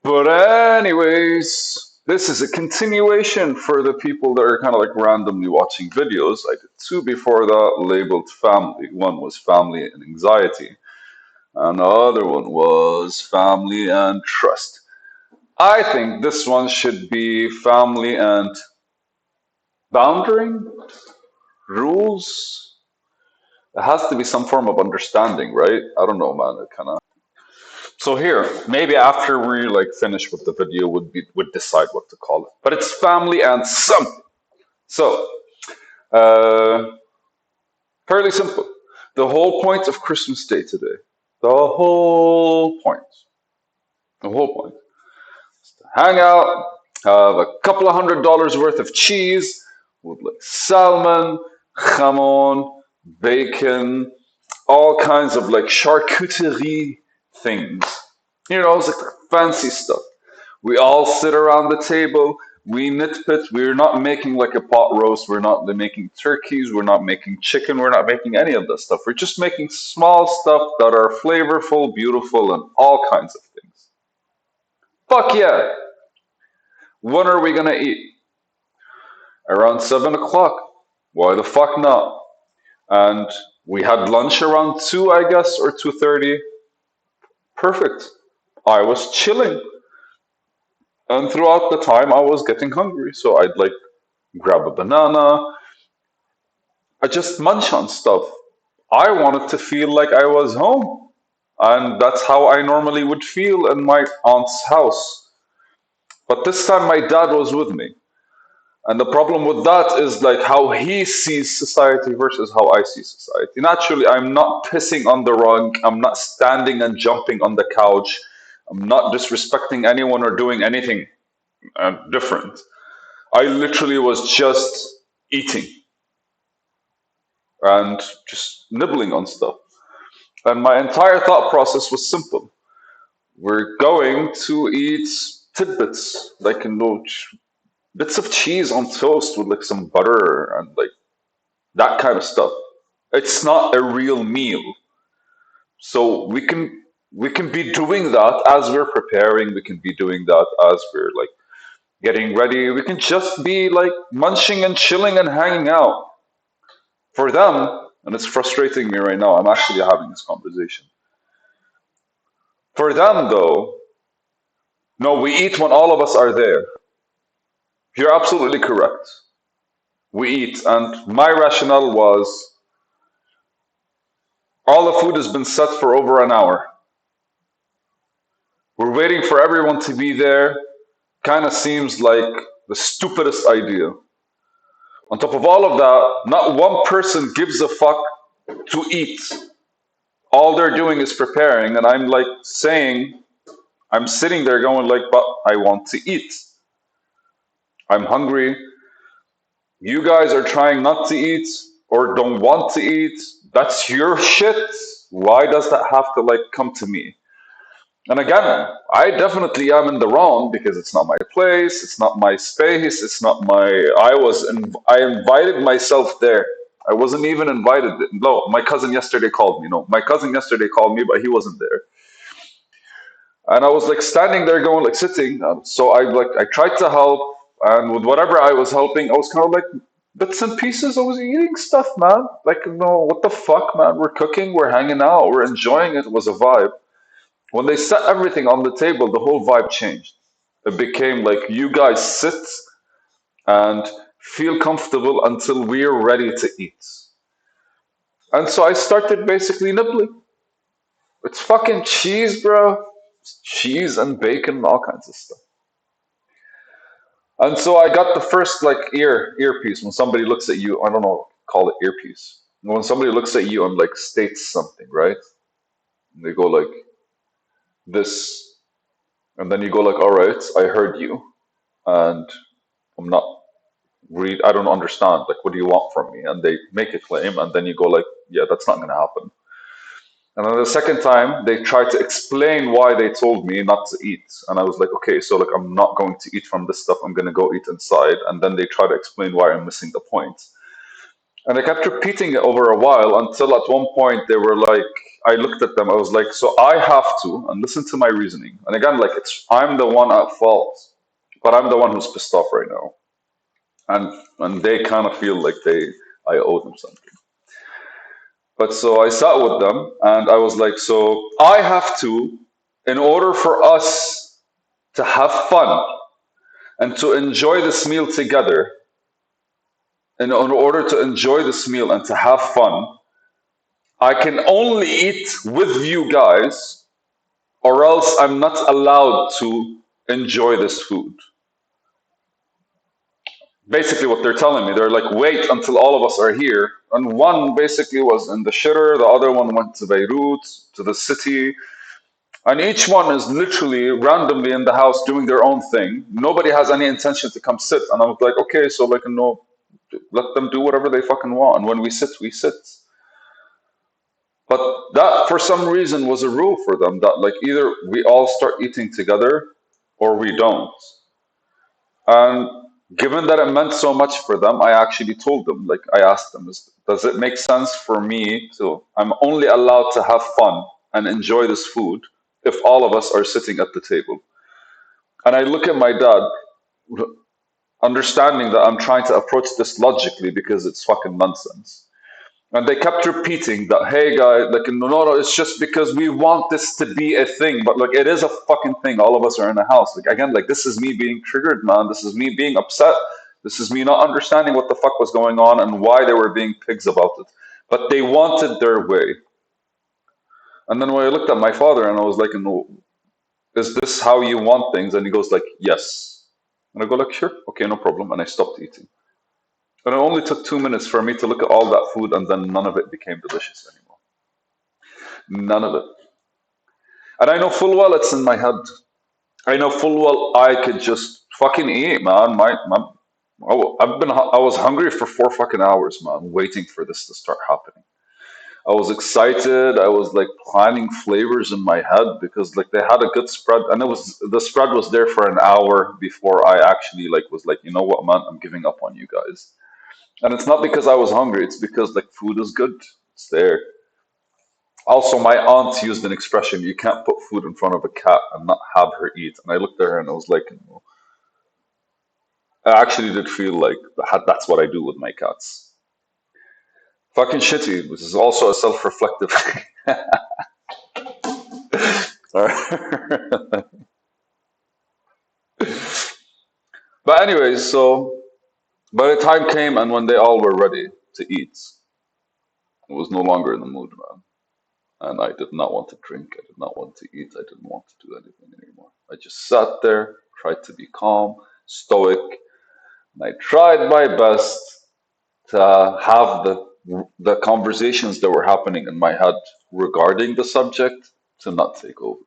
But anyways, this is a continuation for the people that are kind of like randomly watching videos. I did two before that labeled family. One was family and anxiety, and the other one was family and trust. I think this one should be family and boundary, rules. It has to be some form of understanding, right? I don't know, man. It kind of. So here, maybe after we like finish with the video, would decide what to call it. But it's family and something. So uh, fairly simple. The whole point of Christmas Day today, the whole point, the whole point, hang out, have a couple of $100 worth of cheese with like salmon, jamon, bacon, all kinds of like charcuterie things. You know, it's like fancy stuff. We all sit around the table. We nitpick. We're not making like a pot roast. We're not making turkeys. We're not making chicken. We're not making any of that stuff. We're just making small stuff that are flavorful, beautiful, and all kinds of things. Fuck yeah. When are we gonna eat? Around 7 o'clock. Why the fuck not? And we had lunch around 2, I guess, or 2:30. Perfect. I was chilling. And throughout the time, I was getting hungry. So I'd like grab a banana. I just munch on stuff. I wanted to feel like I was home. And that's how I normally would feel in my aunt's house. But this time, my dad was with me. And the problem with that is like how he sees society versus how I see society. Naturally, I'm not pissing on the rug. I'm not standing and jumping on the couch. I'm not disrespecting anyone or doing anything different. I literally was just eating and just nibbling on stuff. And my entire thought process was simple. We're going to eat tidbits, like bits of cheese on toast with like some butter and like that kind of stuff. It's not a real meal. So we can be doing that as we're preparing, we can be doing that as we're like getting ready. We can just be like munching and chilling and hanging out. For them, and it's frustrating me right now, I'm actually having this conversation. For them though, no, we eat when all of us are there. You're absolutely correct. We eat, and my rationale was all the food has been set for over an hour. We're waiting for everyone to be there. Kind of seems like the stupidest idea. On top of all of that, not one person gives a fuck to eat. All they're doing is preparing, and I'm like saying, I'm sitting there going like, but I want to eat. I'm hungry. You guys are trying not to eat or don't want to eat. That's your shit. Why does that have to like come to me? And again, I definitely am in the wrong because it's not my place, it's not my space, it's not my. I invited myself there. I wasn't even invited. No, my cousin yesterday called me. No, my cousin yesterday called me, but he wasn't there. And I was like standing there, going like sitting. So I tried to help, and with whatever I was helping, I was kind of like bits and pieces. I was eating stuff, man. Like no, what the fuck, man? We're cooking, we're hanging out, we're enjoying it. It was a vibe. When they set everything on the table, the whole vibe changed. It became like you guys sit and feel comfortable until we're ready to eat. And so I started basically nibbling. It's fucking cheese, bro. It's cheese and bacon and all kinds of stuff. And so I got the first like earpiece when somebody looks at you. I don't know, call it earpiece. When somebody looks at you and like states something, right? And they go like this, and then you go like, "All right, I heard you, and I'm not read. I don't understand. Like, what do you want from me?" And they make a claim, and then you go like, "Yeah, that's not going to happen." And then the second time, they try to explain why they told me not to eat, and I was like, "Okay, so like I'm not going to eat from this stuff. I'm going to go eat inside." And then they try to explain why I'm missing the point, and I kept repeating it over a while until at one point they were like. I looked at them. I was like, so I have to, and listen to my reasoning. And again, like I'm the one at fault, but I'm the one who's pissed off right now, and they kind of feel like I owe them something. But so I sat with them, and I was like, so I have to, in order for us to have fun and to enjoy this meal together, in order to enjoy this meal and to have fun, I can only eat with you guys, or else I'm not allowed to enjoy this food. Basically, what they're telling me, they're like, wait until all of us are here. And one basically was in the shitter, the other one went to Beirut, to the city. And each one is literally randomly in the house doing their own thing. Nobody has any intention to come sit. And I was like, okay, so like, no, let them do whatever they fucking want. And when we sit, we sit. But that, for some reason, was a rule for them that like either we all start eating together or we don't. And given that it meant so much for them, I actually told them, like I asked them, does it make sense for me to, I'm only allowed to have fun and enjoy this food if all of us are sitting at the table? And I look at my dad, understanding that I'm trying to approach this logically because it's fucking nonsense. And they kept repeating that, hey guys, like no, it's just because we want this to be a thing, but like it is a fucking thing. All of us are in a house. Like again, like this is me being triggered, man. This is me being upset. This is me not understanding what the fuck was going on and why they were being pigs about it. But they wanted their way. And then when I looked at my father and I was like, no, is this how you want things? And he goes like, yes. And I go like, sure, okay, no problem. And I stopped eating. And it only took 2 minutes for me to look at all that food, and then none of it became delicious anymore. None of it. And I know full well it's in my head. I know full well I could just fucking eat, man. I was hungry for 4 fucking hours, man, waiting for this to start happening. I was excited. I was like planning flavors in my head because like they had a good spread, and it was the spread was there for an hour before I actually like was like, you know what, man, I'm giving up on you guys. And it's not because I was hungry, it's because like food is good. It's there. Also, my aunt used an expression, you can't put food in front of a cat and not have her eat. And I looked at her and I was like, no. I actually did feel like that's what I do with my cats. Fucking shitty, which is also a self reflective. But, anyways, so by the time came and when they all were ready to eat, I was no longer in the mood, man. And I did not want to drink. I did not want to eat. I didn't want to do anything anymore. I just sat there, tried to be calm, stoic, and I tried my best to have the conversations that were happening in my head regarding the subject to not take over.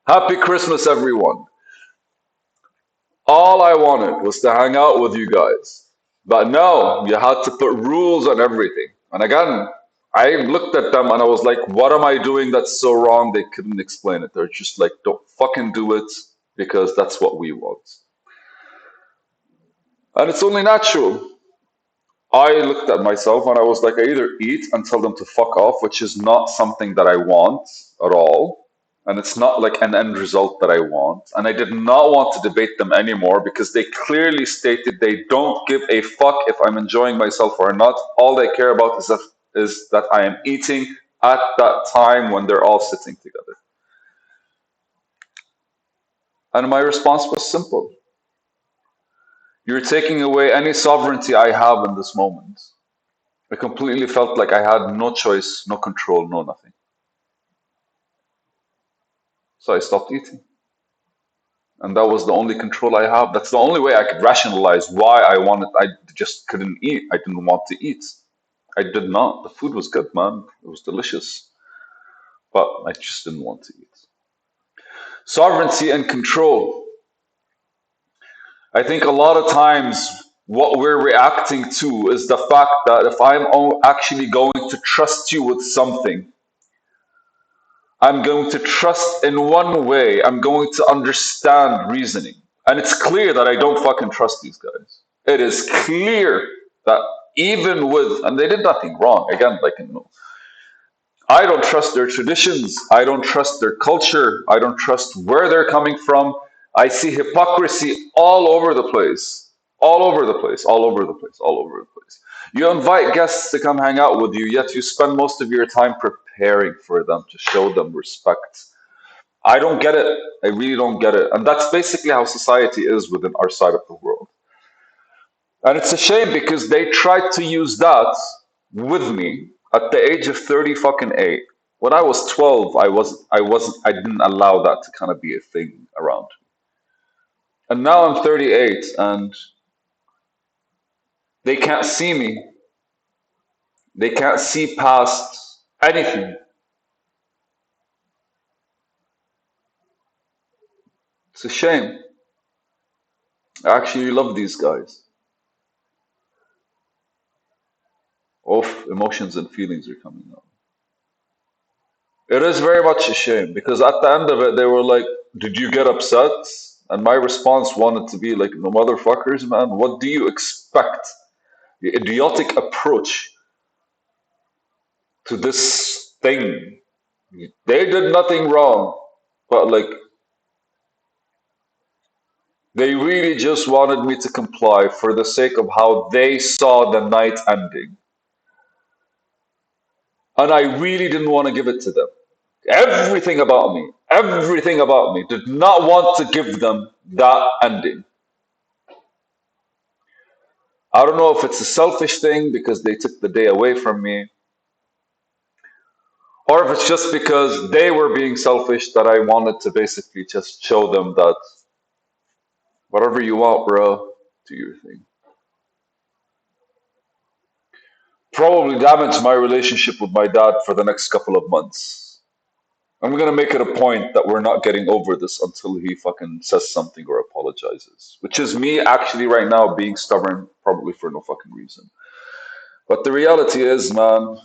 Happy Christmas, everyone. All I wanted was to hang out with you guys. But no, you had to put rules on everything. And again, I looked at them and I was like, what am I doing that's so wrong? They couldn't explain it. They're just like, don't fucking do it because that's what we want. And it's only natural. I looked at myself and I was like, I either eat and tell them to fuck off, which is not something that I want at all. And it's not like an end result that I want. And I did not want to debate them anymore because they clearly stated they don't give a fuck if I'm enjoying myself or not. All they care about is that I am eating at that time when they're all sitting together. And my response was simple. You're taking away any sovereignty I have in this moment. I completely felt like I had no choice, no control, no nothing. So I stopped eating. And that was the only control I have. That's the only way I could rationalize why I just couldn't eat. I didn't want to eat. I did not. The food was good, man. It was delicious. But I just didn't want to eat. Sovereignty and control. I think a lot of times what we're reacting to is the fact that if I'm actually going to trust you with something, I'm going to trust in one way. I'm going to understand reasoning. And it's clear that I don't fucking trust these guys. It is clear that even with, and they did nothing wrong. Again, like, I don't trust their traditions. I don't trust their culture. I don't trust where they're coming from. I see hypocrisy all over the place. All over the place. All over the place. All over the place. You invite guests to come hang out with you, yet you spend most of your time preparing for them to show them respect. I don't get it. I really don't get it. And that's basically how society is within our side of the world. And it's a shame because they tried to use that with me at the age of 30 fucking 8. When I was 12, I didn't allow that to kind of be a thing around. And now I'm 38 and they can't see me. They can't see past anything. It's a shame. I actually love these guys. Both emotions and feelings are coming out. It is very much a shame because at the end of it, they were like, "Did you get upset?" And my response wanted to be like, "No, motherfuckers, man, what do you expect? The idiotic approach to this thing. They did nothing wrong, but like, they really just wanted me to comply for the sake of how they saw the night ending. And I really didn't want to give it to them. Everything about me did not want to give them that ending. I don't know if it's a selfish thing because they took the day away from me, or if it's just because they were being selfish that I wanted to basically just show them that whatever you want, bro, do your thing. Probably damaged my relationship with my dad for the next couple of months. I'm gonna make it a point that we're not getting over this until he fucking says something or apologizes. Which is me actually right now being stubborn, probably for no fucking reason. But the reality is, man,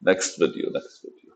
next video, next video.